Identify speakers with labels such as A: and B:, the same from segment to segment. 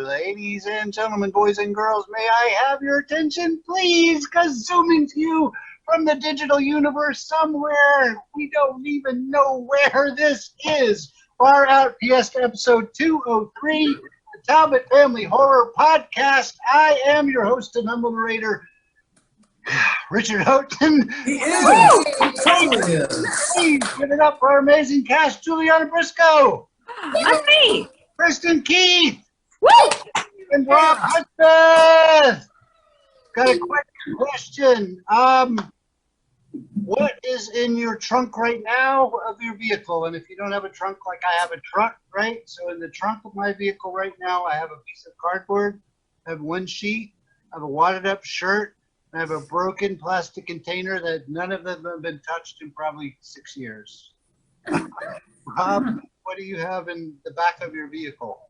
A: Ladies and gentlemen, boys and girls, may I have your attention, please? Because zooming to you from the digital universe somewhere, we don't even know where this is. Far Out Fiesta episode 203, the Talbot Family Horror Podcast. I am your host and humble narrator, Richard Houghton.
B: He is. He totally is.
A: Please give it up for our amazing cast, JuliAnna Briscoe.
C: That's me.
A: Kristin Keith.
C: Woo!
A: And Robb Hudspeth. Got a quick question. What is in your trunk right now of your vehicle? And if you don't have a trunk like I have a truck, right? So in the trunk of my vehicle right now, I have a piece of cardboard, I have one sheet, I have a wadded up shirt, I have a broken plastic container that none of them have been touched in probably 6 years. Robb, what do you have in the back of your vehicle?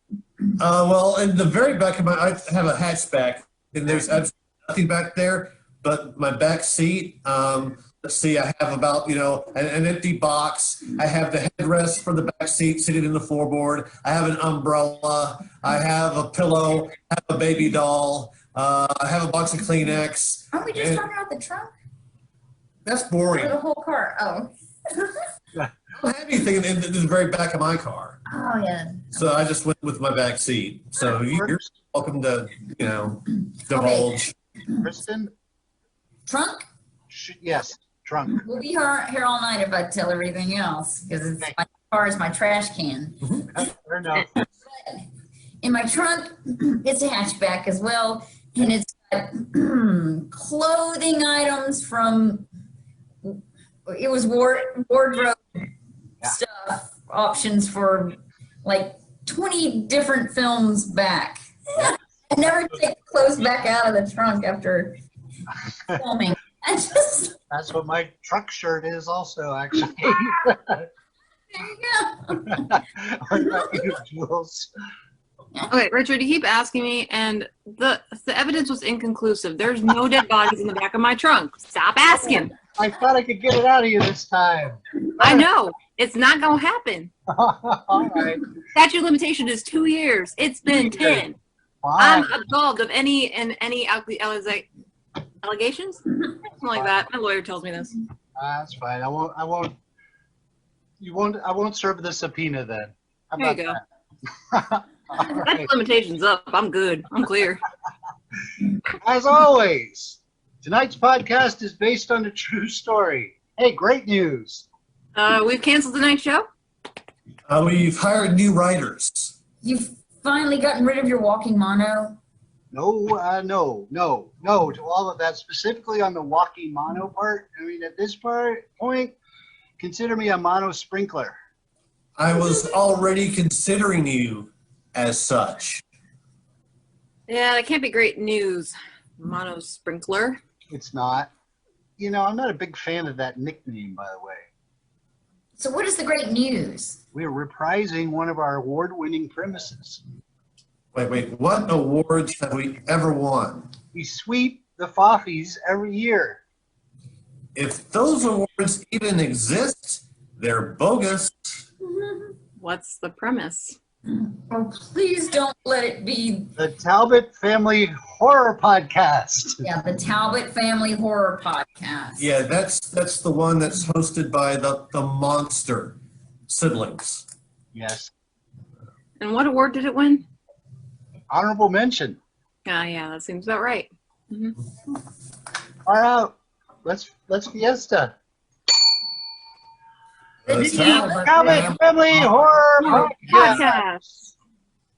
B: Well, in the very back of I have a hatchback, and there's absolutely nothing back there but my back seat. Let's see, I have about, an empty box. I have the headrest for the back seat sitting in the floorboard. I have an umbrella. I have a pillow. I have a baby doll. I have a box of Kleenex.
C: Aren't we just talking about the trunk?
B: That's boring.
C: Or the whole car? Oh.
B: I don't have anything in the very back of my car.
C: Oh, yeah.
B: So I just went with my back seat. So you're welcome to, divulge.
A: Kristin?
C: Trunk?
A: Yes, trunk.
C: We'll be here all night if I tell everything else, because my car is my trash can.
A: Fair enough.
C: In my trunk, it's a hatchback as well, and it's got clothing items from, it was wardrobe stuff, options for like 20 different films back. I never take clothes back out of the trunk after filming.
A: That's what my truck shirt is also, actually.
C: There you go.
A: What about you, Jules?
D: Okay, Richard, you keep asking me, and the evidence was inconclusive. There's no dead bodies in the back of my trunk. Stop asking.
A: I thought I could get it out of you this time.
D: I know. It's not going to happen.
A: All right.
D: Statute of limitation is 2 years. It's been 10. I'm absolved of any allegations? Something like that. My lawyer tells me this.
A: That's fine. I won't serve the subpoena then. How
D: There you go.
A: that?
D: That limitation's up. I'm good. I'm clear.
A: As always, tonight's podcast is based on a true story. Hey, great news.
D: We've canceled tonight's show?
B: We've hired new writers.
C: You've finally gotten rid of your walking mono?
A: No to all of that, specifically on the walking mono part. I mean, at this point, consider me a mono sprinkler.
B: I was already considering you as such.
D: Yeah, that can't be great news. Mono sprinkler.
A: It's not. I'm not a big fan of that nickname, by the way.
C: So what is the great news?
A: We're reprising one of our award-winning premises.
B: Wait, what awards have we ever won?
A: We sweep the Foffies every year.
B: If those awards even exist, they're bogus.
D: What's the premise?
C: Oh, please don't let it be.
A: The Talbot Family Horror Podcast.
C: Yeah, the Talbot Family Horror Podcast.
B: Yeah, that's the one that's hosted by the monster siblings.
A: Yes.
D: And what award did it win?
A: Honorable mention.
D: Yeah, that seems about right.
A: All right, let's Fiesta.
C: The
A: Talbot Family Horror Podcast.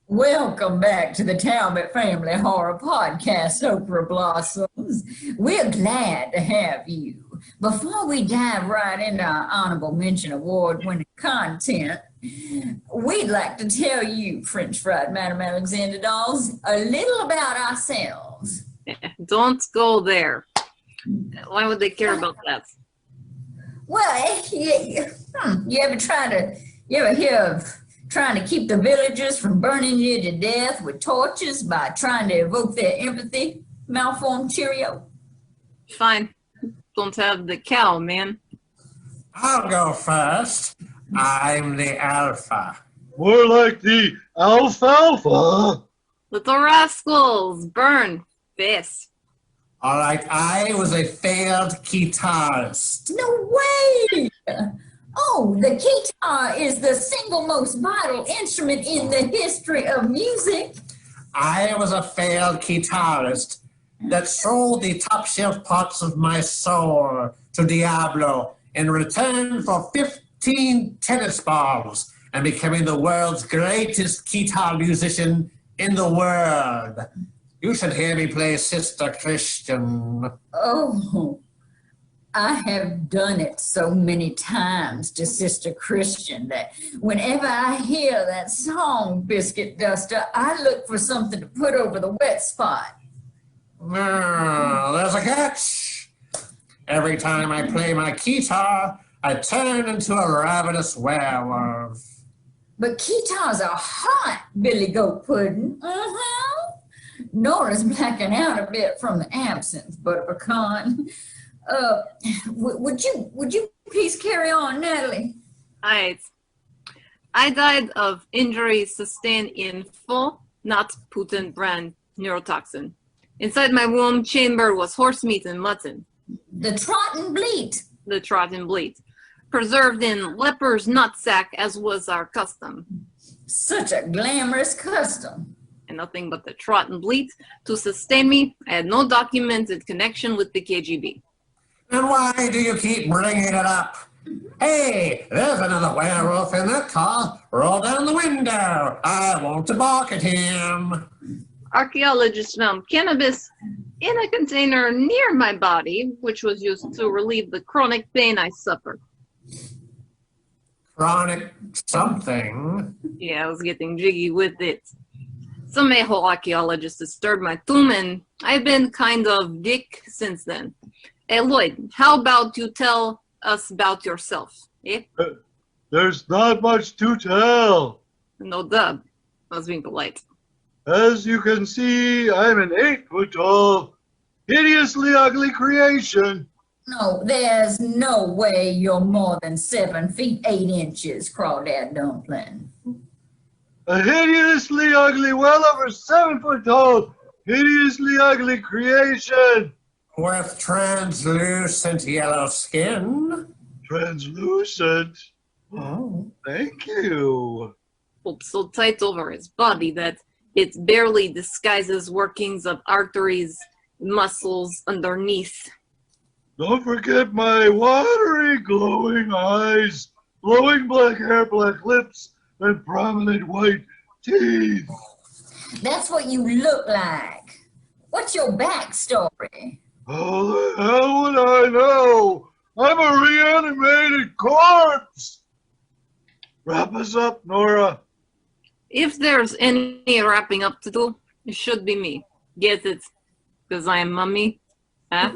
C: Welcome back to the Talbot Family Horror Podcast, Okra Blossoms. We're glad to have you. Before we dive right into our honorable mention award-winning content, We'd like to tell you, French fried Madam Alexander dolls, a little about ourselves.
D: Don't go there. Why would they care about that?
C: Well, you ever hear of trying to keep the villagers from burning you to death with torches by trying to evoke their empathy? Malformed Cheerio.
D: Fine. Don't have the cow, man.
B: I'll go first. I'm the alpha.
E: More like the alfalfa.
D: Little rascals, burn fist.
B: All right, I was a failed guitarist.
C: No way! Oh, the guitar is the single most vital instrument in the history of music.
B: I was a failed guitarist that sold the top shelf parts of my soul to Diablo in return for 15 tennis balls and becoming the world's greatest guitar musician in the world. You should hear me play Sister Christian.
C: Oh, I have done it so many times to Sister Christian that whenever I hear that song, Biscuit Duster, I look for something to put over the wet spot.
B: No, there's a catch. Every time I play my guitar, I turn into a ravenous werewolf.
C: But guitars are hot, Billy Goat Pudding. Nora's blacking out a bit from the absinthe, but pecan. Would you please carry on, Natalie?
D: I died of injuries sustained in full, not Putin brand neurotoxin. Inside my womb chamber was horse meat and mutton.
C: The trot and bleat.
D: The trot and bleat. Preserved in leper's nutsack, as was our custom.
C: Such a glamorous custom.
D: And nothing but the trot and bleat to sustain me. I had no documented connection with the KGB.
B: And why do you keep bringing it up? Hey, there's another werewolf in that car. Roll down the window. I want to bark at him.
D: Archaeologists found cannabis in a container near my body, which was used to relieve the chronic pain I suffered.
B: Chronic something.
D: Yeah, I was getting jiggy with it. Some a-hole archaeologist disturbed my tomb, and I've been kind of dick since then. Hey, Lloyd, how about you tell us about yourself, eh?
E: There's not much to tell.
D: No dub. I was being polite.
E: As you can see, I'm an 8-foot-tall, hideously ugly creation.
C: No, there's no way you're more than 7 feet 8 inches, Crawdad Dumpling.
E: A hideously ugly, well over 7-foot-tall, hideously ugly creation.
B: With translucent yellow skin.
E: Translucent.
B: Oh.
E: Thank you.
D: Pulled so tight over his body that it barely disguises workings of arteries, muscles underneath.
E: Don't forget my watery, glowing eyes, glowing black hair, black lips, and prominent white teeth.
C: That's what you look like. What's your backstory?
E: How the hell would I know? I'm a reanimated corpse. Wrap us up, Nora.
D: If there's any wrapping up to do, it should be me. Get it? Because I am mummy. Huh?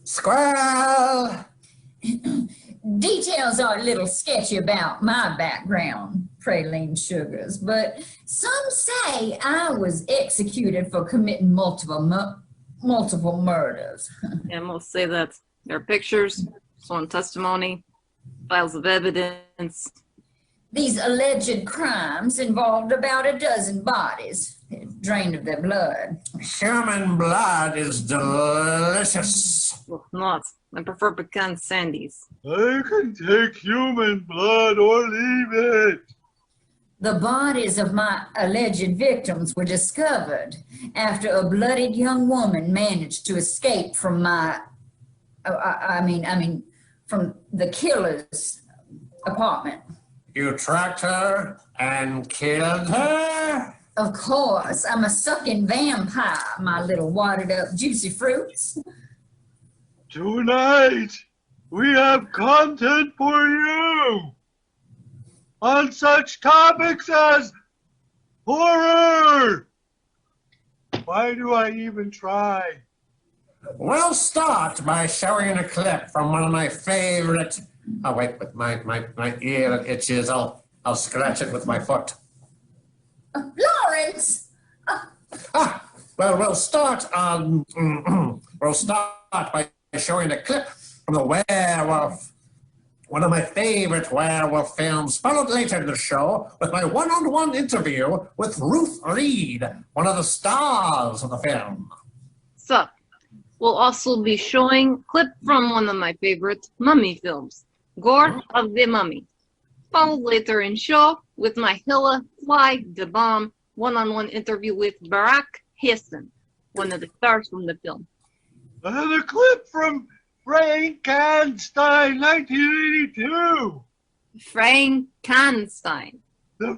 B: Squirrel!
C: Details are a little sketchy about my background, Praline Sugars, but some say I was executed for committing multiple murders.
D: Yeah, most say that. There are pictures, sworn testimony, files of evidence.
C: These alleged crimes involved about a dozen bodies, drained of their blood.
B: Human blood is delicious.
D: Well, not. I prefer pecan sandies.
E: I can take human blood or leave it.
C: The bodies of my alleged victims were discovered after a bloodied young woman managed to escape from from the killer's apartment.
B: You tracked her and killed her?
C: Of course, I'm a sucking vampire, my little watered up juicy fruits.
E: Tonight, we have content for you. on such topics as horror. Why do I even try?
B: We'll start by showing a clip from one of my favorite. Oh wait, with my ear that itches. I'll scratch it with my foot.
C: Lawrence!
B: Well, we'll start by showing a clip from The Werewolf, one of my favorite werewolf films, followed later in the show with my one-on-one interview with Ruth Reed, one of the stars of the film.
D: So, we'll also be showing a clip from one of my favorite mummy films, Gore of the Mummy, followed later in show with my Hilla Fly the Bomb one-on-one interview with Barack Houghton, one of the stars from the film.
E: Another clip from Frankenstein, 1982.
D: Frankenstein.
E: The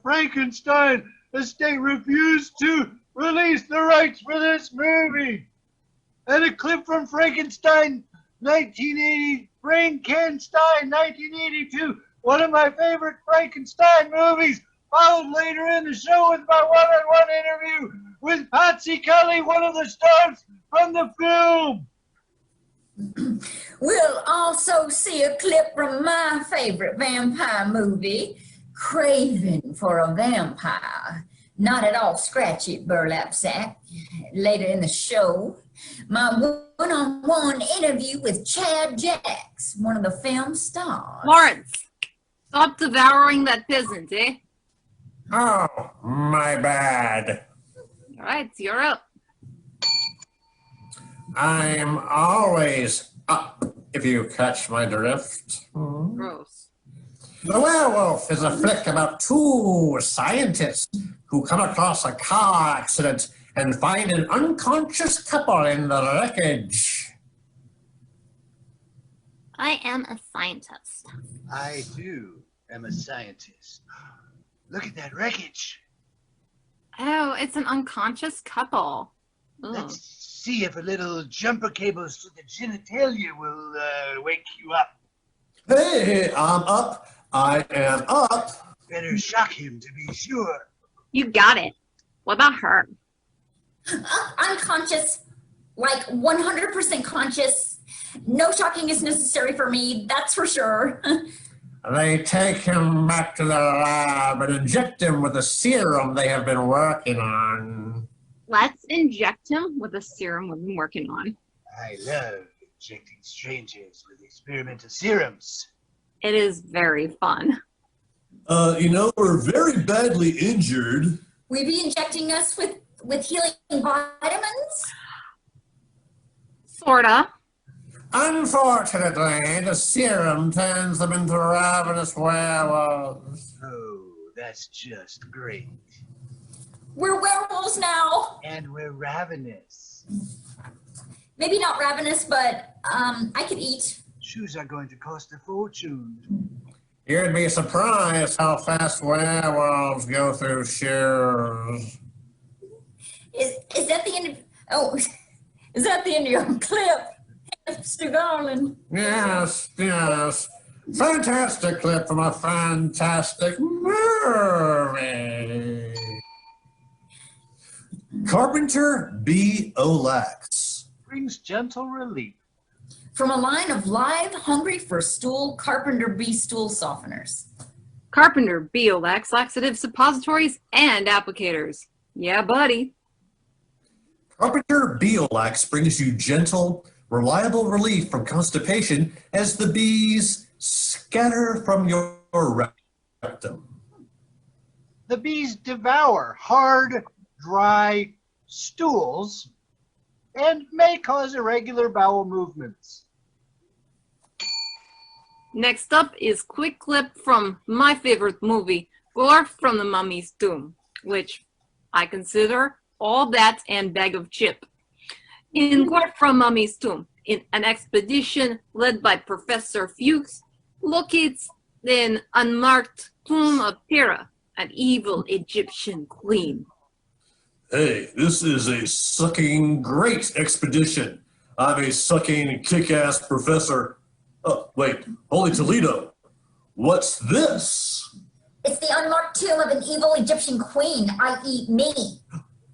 E: Frankenstein estate refused to release the rights for this movie. And a clip from Frankenstein 1982, one of my favorite Frankenstein movies, followed later in the show with my one-on-one interview with Patsy Kelly, one of the stars from the film.
C: We'll also see a clip from my favorite vampire movie, Craving for a Vampire. Not at all scratchy, burlap sack. Later in the show, my one-on-one interview with Chad Jacks, one of the film stars.
D: Lawrence, stop devouring that peasant, eh?
B: Oh, my bad.
D: All right, you're up.
B: I'm always up, if you catch my drift.
D: Gross.
B: The Werewolf is a flick about two scientists who come across a car accident and find an unconscious couple in the wreckage.
D: I am a scientist.
A: I, too, am a scientist. Look at that wreckage.
D: Oh, it's an unconscious couple. Ugh.
A: Let's see if a little jumper cables to the genitalia will wake you up.
B: Hey, I'm up. I am up.
A: Better shock him to be sure.
D: You got it. What about her?
C: Unconscious, like 100% conscious. No shocking is necessary for me, that's for sure.
B: They take him back to the lab and inject him with a serum they have been working on.
D: Let's inject him with a serum we've been working on.
A: I love injecting strangers with experimental serums.
D: It is very fun.
B: We're very badly injured.
C: Will you be injecting us with healing vitamins?
D: Sorta.
B: Unfortunately, the serum turns them into ravenous werewolves.
A: Oh, that's just great.
C: We're werewolves now.
A: And we're ravenous.
C: Maybe not ravenous, but I could eat.
A: Shoes are going to cost a fortune.
B: You'd be surprised how fast werewolves go through shoes.
C: Is that the end of... Oh, is that the end of your clip? Mr. Garland.
B: Yes. Fantastic clip from a fantastic movie. Carpenter B. Olax
A: Brings gentle relief.
C: From a line of live, hungry for stool, Carpenter B stool softeners.
D: Carpenter Biolax laxative suppositories and applicators. Yeah, buddy.
B: Carpenter B. Olax brings you gentle, reliable relief from constipation as the bees scatter from your rectum.
A: The bees devour hard, dry stools and may cause irregular bowel movements.
D: Next up is quick clip from my favorite movie, Gore from the Mummy's Tomb, which I consider all that and bag of chip. In Gore from Mummy's Tomb, in an expedition led by Professor Fuchs, locates an unmarked tomb of Hera, an evil Egyptian queen.
B: Hey, this is a sucking great expedition. I'm a sucking kick-ass professor. Oh, wait, Holy Toledo. What's this?
C: It's the unmarked tomb of an evil Egyptian queen, i.e. me.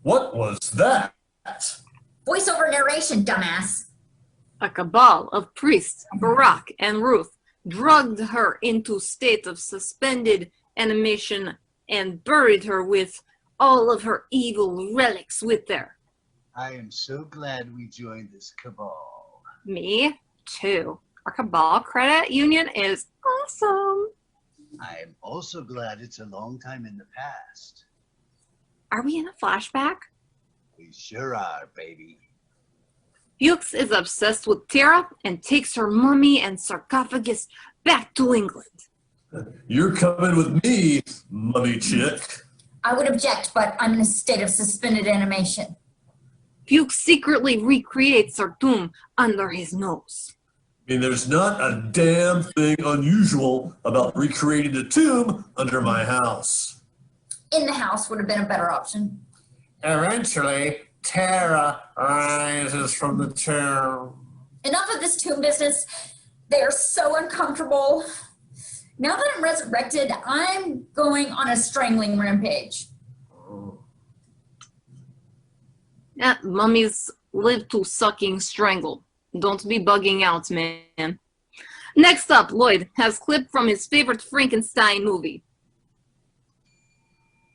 B: What was that?
C: Voiceover narration, dumbass.
D: A cabal of priests, Barak and Ruth, drugged her into a state of suspended animation and buried her with all of her evil relics with her.
A: I am so glad we joined this cabal.
D: Me too. Our cabal credit union is awesome.
A: I am also glad it's a long time in the past.
D: Are we in a flashback?
A: We sure are, baby.
D: Fuchs is obsessed with Tara and takes her mummy and sarcophagus back to England.
B: You're coming with me, mummy chick.
C: I would object, but I'm in a state of suspended animation.
D: Fuchs secretly recreates her tomb under his nose.
B: I mean, there's not a damn thing unusual about recreating a tomb under my house.
C: In the house would have been a better option.
B: Eventually, Tara rises from the tomb.
C: Enough of this tomb business. They are so uncomfortable. Now that I'm resurrected, I'm going on a strangling rampage.
D: Yeah, mummies live to sucking strangle. Don't be bugging out, man. Next up, Lloyd has clip from his favorite Frankenstein movie.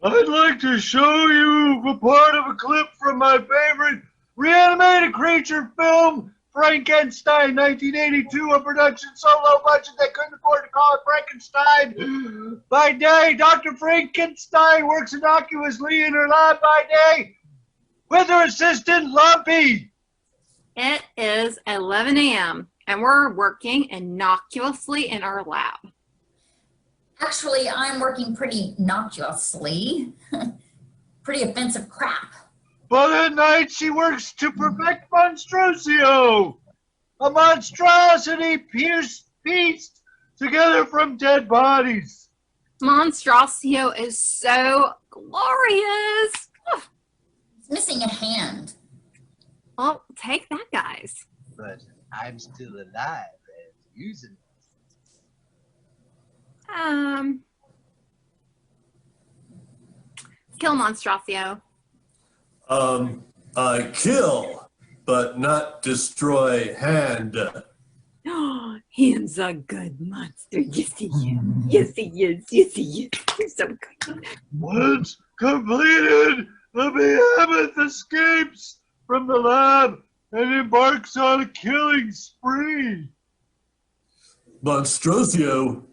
E: I'd like to show you a part of a clip from my favorite reanimated creature film, Frankenstein, 1982, a production so low budget they couldn't afford to call it Frankenstein. By day, Dr. Frankenstein works innocuously in her lab by day with her assistant, Lumpy.
D: It is 11 a.m. and we're working innocuously in our lab.
C: Actually, I'm working pretty innocuously. Pretty offensive crap.
E: But at night she works to perfect Monstrosio, a monstrosity pieced together from dead bodies.
D: Monstrosio is so glorious.
C: It's missing a hand.
D: Well, take that, guys.
A: But I'm still alive and using it.
D: Kill Monstrosio.
B: Kill, but not destroy hand.
D: He's a good monster. Yes, he is. Yes, he is. Yes, he is. He's so good.
E: Once completed, the behemoth escapes from the lab and embarks on a killing spree.
B: Monstrosio,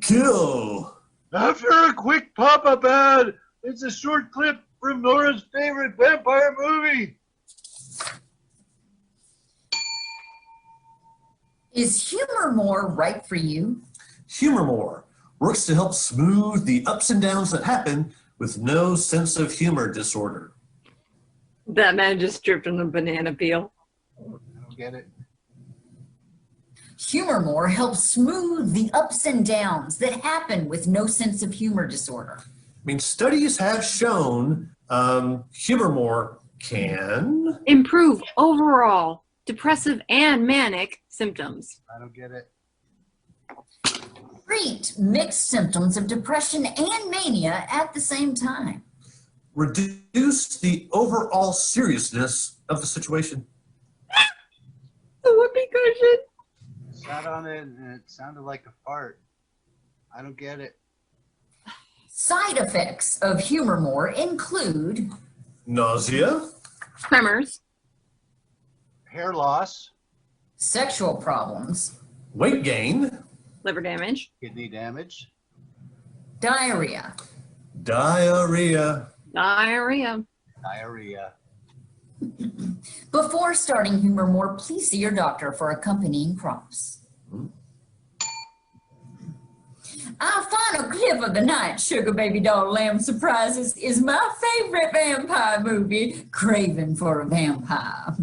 B: kill.
E: After a quick pop-up ad, it's a short clip from Nora's favorite vampire movie.
C: Is humor more right for you?
B: Humor works to help smooth the ups and downs that happen with no sense of humor disorder.
D: That man just tripped on a banana peel.
A: I don't get it.
C: Humor more helps smooth the ups and downs that happen with no sense of humor disorder.
B: I mean, studies have shown humor more can
D: Improve overall depressive and manic symptoms.
A: I don't get it.
C: Treat mixed symptoms of depression and mania at the same time.
B: reduce the overall seriousness of the situation.
D: The whoopee cushion.
A: Sat on it and it sounded like a fart. I don't get it.
C: Side effects of humor more include
B: Nausea,
D: Tremors.
A: Hair loss,
C: sexual problems,
B: weight gain,
D: Liver damage.
A: kidney damage,
C: diarrhea.
B: diarrhea.
D: Diarrhea.
A: diarrhea.
C: Before starting humor more, please see your doctor for accompanying prompts. Our final clip of the night, Sugar Baby Doll Lamb Surprises, is my favorite vampire movie, Craving for a Vampire.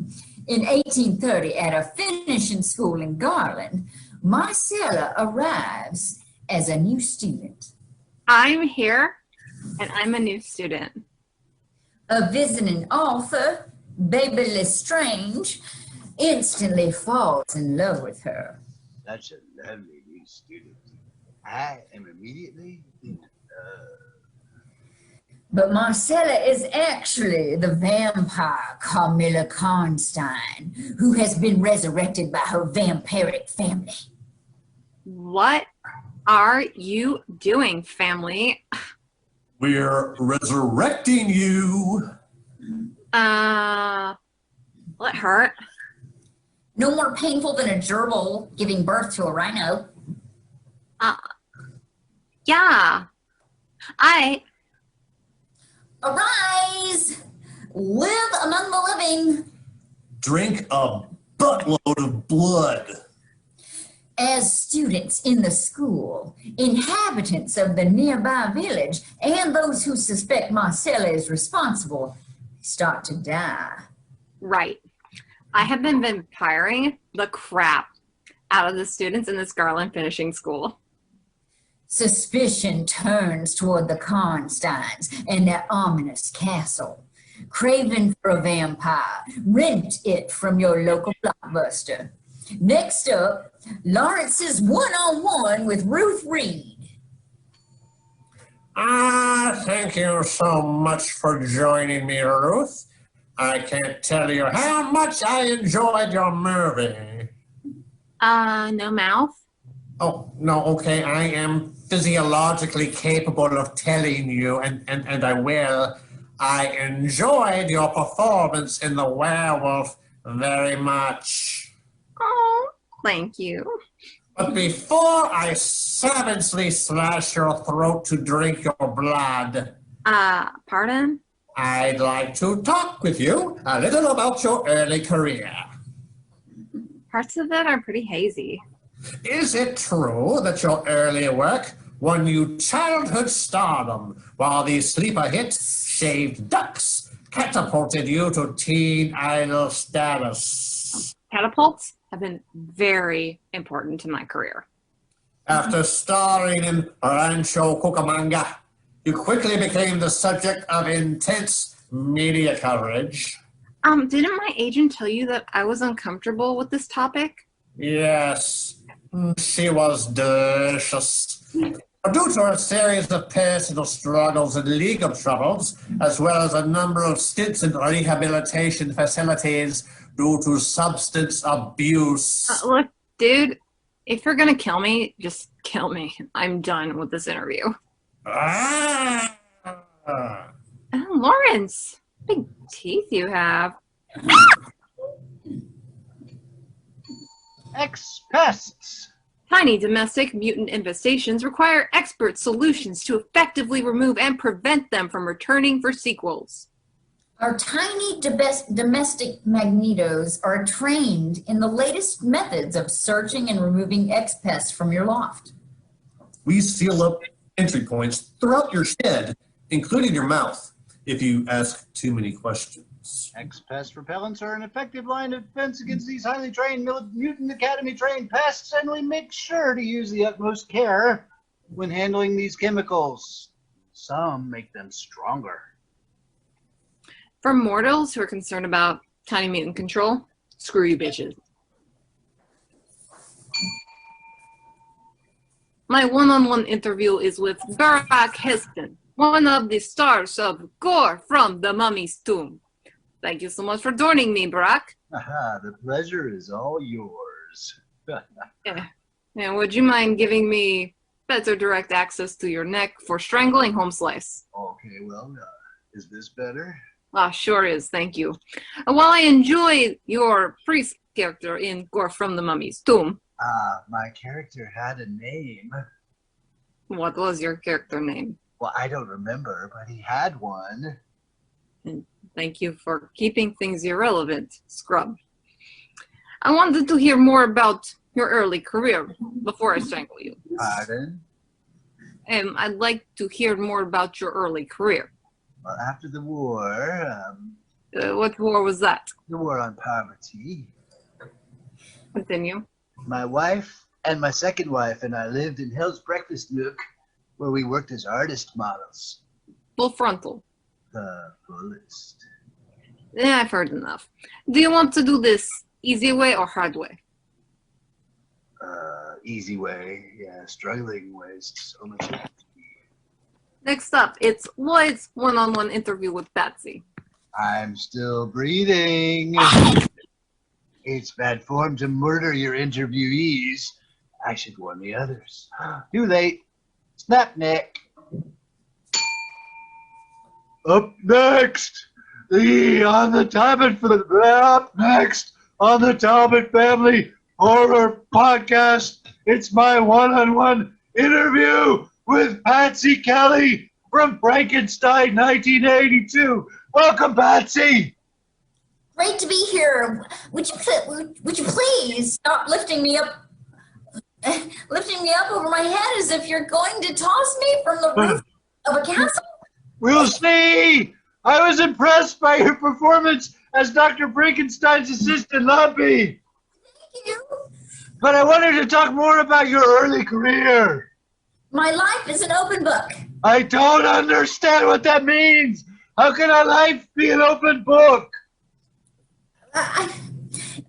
C: In 1830, at a finishing school in Garland, Marcella arrives as a new student.
D: I'm here, and I'm a new student.
C: A visiting author, Baby Lestrange, instantly falls in love with her.
A: That's a lovely new student. I am immediately in
C: But Marcella is actually the vampire Carmilla Karnstein, who has been resurrected by her vampiric family.
D: What are you doing, family?
B: We're resurrecting you.
D: Will it hurt?
C: No more painful than a gerbil giving birth to a rhino.
D: Yeah.
C: Arise! Live among the living!
B: Drink a buttload of blood.
C: As students in the school, inhabitants of the nearby village, and those who suspect Marcella is responsible start to die.
D: Right. I have been vampiring the crap out of the students in this Garland finishing school.
C: Suspicion turns toward the Karnsteins and their ominous castle. Craving for a vampire, rent it from your local blockbuster. Next up, Lawrence's one-on-one with Ruth Reed.
B: Thank you so much for joining me, Ruth. I can't tell you how much I enjoyed your movie.
D: No mouth?
B: Oh, no, okay, I am physiologically capable of telling you, and I will. I enjoyed your performance in The Werewolf very much.
D: Oh, thank you.
B: But before I savagely slash your throat to drink your blood,
D: Pardon?
B: I'd like to talk with you a little about your early career.
D: Parts of it are pretty hazy.
B: Is it true that your early work won you childhood stardom, while the sleeper hit Shaved Ducks catapulted you to teen idol status?
D: Catapults have been very important to my career.
B: After starring in Rancho Cucamonga, you quickly became the subject of intense media coverage.
D: Didn't my agent tell you that I was uncomfortable with this topic?
B: Yes, she was delicious. Due to a series of personal struggles and legal troubles, as well as a number of stints in rehabilitation facilities due to substance abuse.
D: Look, dude, if you're gonna kill me, just kill me. I'm done with this interview. Lawrence, big teeth you have.
E: Ex-pests.
D: Tiny domestic mutant infestations require expert solutions to effectively remove and prevent them from returning for sequels.
C: Our tiny domestic magnetos are trained in the latest methods of searching and removing X-pests from your loft.
B: We seal up entry points throughout your shed, including your mouth, if you ask too many questions.
A: X-pest repellents are an effective line of defense against these highly trained Mutant Academy trained pests, and we make sure to use the utmost care when handling these chemicals. Some make them stronger.
D: For mortals who are concerned about tiny mutant control, screw you bitches. My one-on-one interview is with Barak Heston, one of the stars of Gore from the Mummy's Tomb. Thank you so much for joining me, Barak.
A: The pleasure is all yours.
D: And would you mind giving me better direct access to your neck for strangling home slice?
A: Okay, well, is this better?
D: Sure is, thank you. While I enjoy your priest character in Gore from the Mummy's Tomb.
A: My character had a name.
D: What was your character name?
A: Well, I don't remember, but he had one.
D: And thank you for keeping things irrelevant, Scrub. I wanted to hear more about your early career before I strangle you.
A: Pardon?
D: I'd like to hear more about your early career.
A: Well, after the war,
D: What war was that?
A: the war on poverty,
D: Continue.
A: my wife and my second wife and I lived in Hell's Breakfast Nook, where we worked as artist models.
D: Full frontal.
A: The fullest.
D: Yeah, I've heard enough. Do you want to do this easy way or hard way?
A: easy way. Yeah, struggling ways. So much.
D: Next up, it's Lloyd's one-on-one interview with Patsy.
A: I'm still breathing. It's bad form to murder your interviewees. I should warn the others. Too late. Snap neck. Up next on the Talbot Family Horror Podcast, it's my one-on-one interview with Patsy Kelly from Frankenstein 1982. Welcome, Patsy.
C: Great to be here. Would you please stop lifting me up over my head as if you're going to toss me from the roof of a castle?
E: We'll see. I was impressed by your performance as Dr. Frankenstein's assistant, Lumpy.
C: Thank you.
E: But I wanted to talk more about your early career.
C: My life is an open book.
E: I don't understand what that means. How can a life be an open book?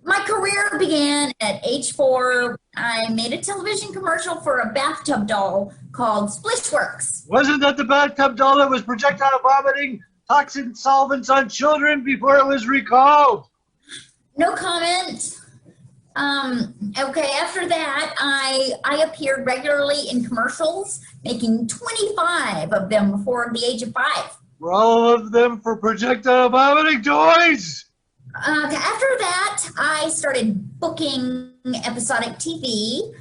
C: My career began at age 4. I made a television commercial for a bathtub doll called Splishworks.
E: Wasn't that the bathtub doll that was projectile vomiting toxin solvents on children before it was recalled?
C: No comment. Okay, after that, I appeared regularly in commercials, making 25 of them before the age of 5.
E: Were all of them for projectile vomiting toys?
C: After that, I started booking episodic TV.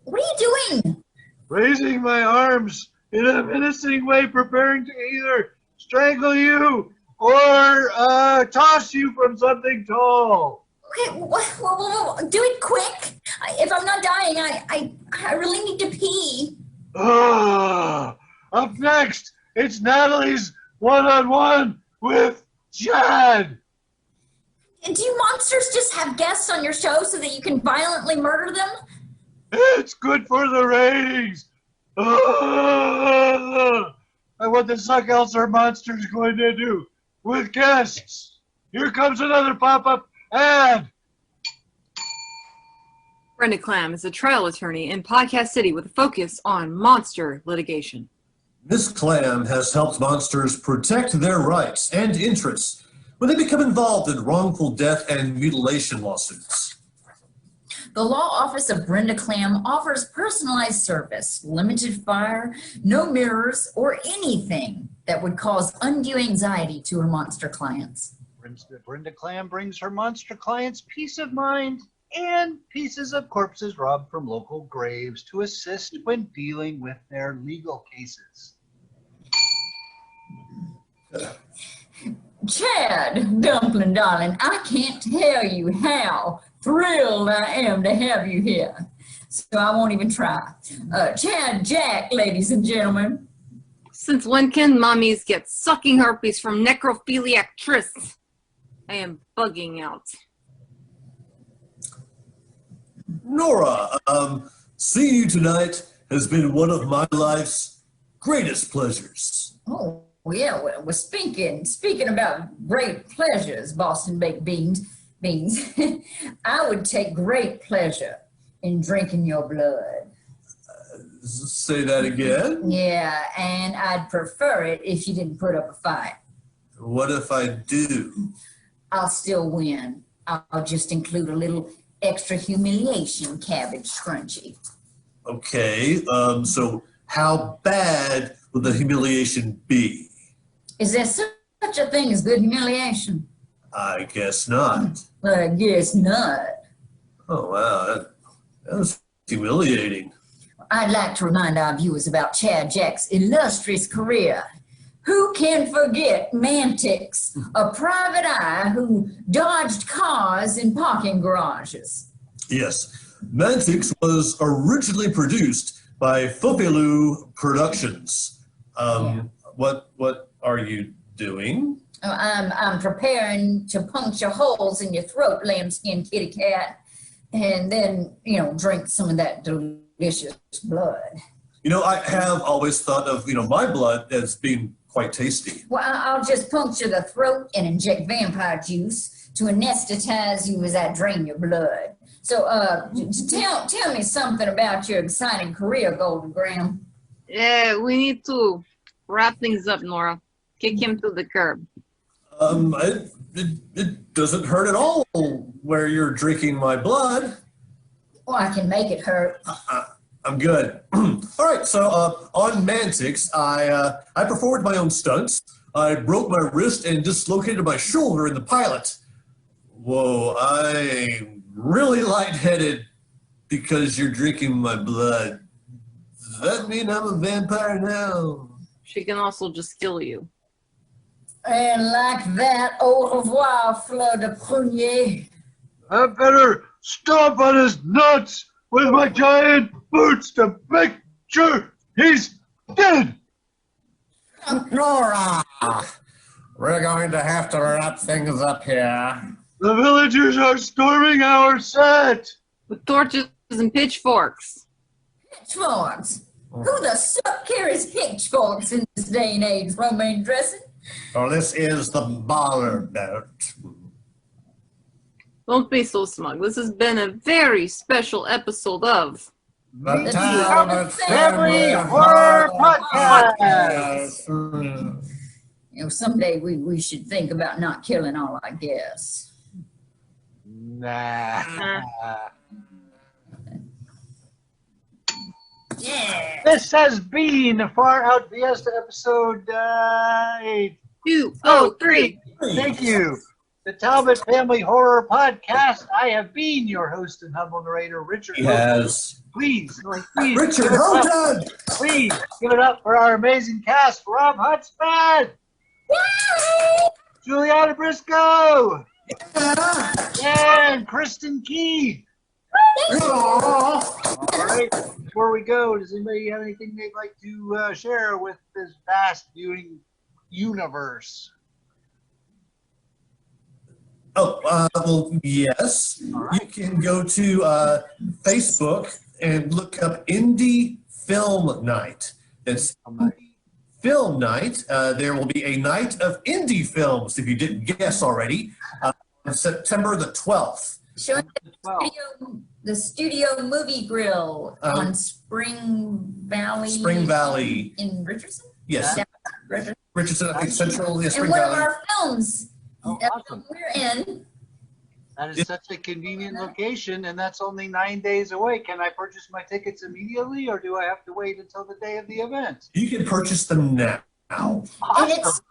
C: What are you doing?
E: Raising my arms in a menacing way, preparing to either strangle you or toss you from something tall.
C: Okay, well, do it quick. If I'm not dying, I really need to pee.
E: Up next, it's Natalie's one-on-one with Chad.
C: Do you monsters just have guests on your show so that you can violently murder them?
E: It's good for the ratings. And what the suck else are monsters going to do with guests? Here comes another pop-up ad.
D: Brenda Clam is a trial attorney in Podcast City with a focus on monster litigation.
B: Ms. Clam has helped monsters protect their rights and interests when they become involved in wrongful death and mutilation lawsuits.
C: The law office of Brenda Clam offers personalized service, limited fire, no mirrors, or anything that would cause undue anxiety to her monster clients.
A: Brenda Clam brings her monster clients peace of mind and pieces of corpses robbed from local graves to assist when dealing with their legal cases.
C: Chad, Dumpling darling, I can't tell you how thrilled I am to have you here. So I won't even try. Chad Jack, ladies and gentlemen.
D: Since when can mommies get sucking herpes from necrophiliac trysts? I am bugging out.
B: Nora, seeing you tonight has been one of my life's greatest pleasures.
C: Oh, yeah, we're speaking about great pleasures, Boston baked beans. I would take great pleasure in drinking your blood.
B: Say that again?
C: Yeah, and I'd prefer it if you didn't put up a fight.
B: What if I do?
C: I'll still win. I'll just include a little extra humiliation cabbage scrunchie.
B: Okay, so how bad will the humiliation be?
C: Is there such a thing as good humiliation?
B: I guess not.
C: Well, I guess not.
B: Oh, wow, that was humiliating.
C: I'd like to remind our viewers about Chad Jack's illustrious career. Who can forget Mantix, a private eye who dodged cars in parking garages?
B: Yes, Mantix was originally produced by Fopelu Productions. What are you doing?
C: I'm preparing to puncture holes in your throat, lambskin kitty cat, and then, drink some of that delicious blood.
B: I have always thought of, my blood as being quite tasty.
C: Well, I'll just puncture the throat and inject vampire juice to anesthetize you as I drain your blood. So, tell me something about your exciting career, Golden Graham.
D: Yeah, we need to wrap things up, Nora. Kick him to the curb.
B: It doesn't hurt at all where you're drinking my blood.
C: Well, I can make it hurt.
B: I'm good. All right, so on Mantix, I performed my own stunts. I broke my wrist and dislocated my shoulder in the pilot. Whoa, I'm really lightheaded because you're drinking my blood. Does that mean I'm a vampire now?
D: She can also just kill you.
C: And like that, au revoir, Fleur de Prunier.
E: I better stomp on his nuts with my giant boots to make sure he's dead.
B: Nora, we're going to have to wrap things up here.
E: The villagers are storming our set.
D: With torches and pitchforks.
C: Pitchforks? Who the suck carries pitchforks in this day and age, romaine dressing?
B: Well, this is the baller boat.
D: Don't be so smug. This has been a very special episode of
B: The
C: Talbot
E: Family Horror Podcast.
C: You know, someday we should think about not killing all our guests.
E: Nah.
C: Yeah.
E: This has been the Far Out Fiesta episode 8.
D: 203.
E: Thank you. The Talbot Family Horror Podcast. I have been your host and humble narrator, Richard.
B: Yes.
E: Please,
B: Richard
E: give it up.
B: Houghton!
E: Please give it up for our amazing cast: Robb Hudspeth, JuliAnna Briscoe, and Kristin Keith. All right. Before we go, does anybody have anything they'd like to share with this vast viewing universe?
B: Well, yes. You can go to Facebook and look up Indie Film Night. It's Indie Film Night. There will be a night of indie films, if you didn't guess already, on September the 12th.
C: Showing the studio movie grill on Spring Valley in Richardson?
B: Yes.
C: Yeah, Richardson.
B: Richardson, I think Central, yes,
C: And
B: Spring
C: one of
B: Valley.
C: our films
E: Awesome.
C: we're in.
E: That is such a convenient location, and that's only 9 days away. Can I purchase my tickets immediately, or do I have to wait until the day of the event?
B: You can purchase them now.
C: And it's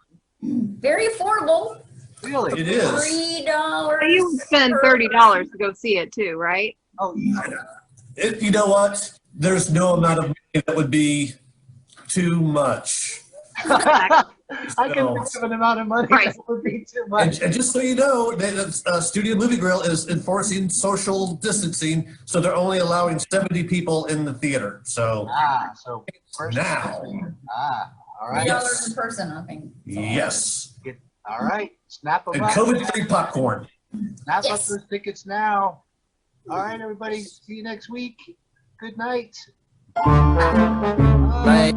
C: very affordable.
E: Really?
B: It is.
C: $3.
D: You would spend $30 to go see it too, right?
E: Oh, easy.
B: You know what? There's no amount of money that would be too much.
E: I can think of an amount of money
D: Right.
E: that would be too much.
B: And just so you know, the Studio Movie Grill is enforcing social distancing, so they're only allowing 70 people in the theater. So
E: So
B: now,
E: all right.
C: $3 per person, I think.
B: yes,
E: All right. Snap them
B: and
E: up.
B: COVID-free popcorn.
E: Snap up
C: Yes.
E: those tickets now. All right, everybody. See you next week. Good night.
B: Bye.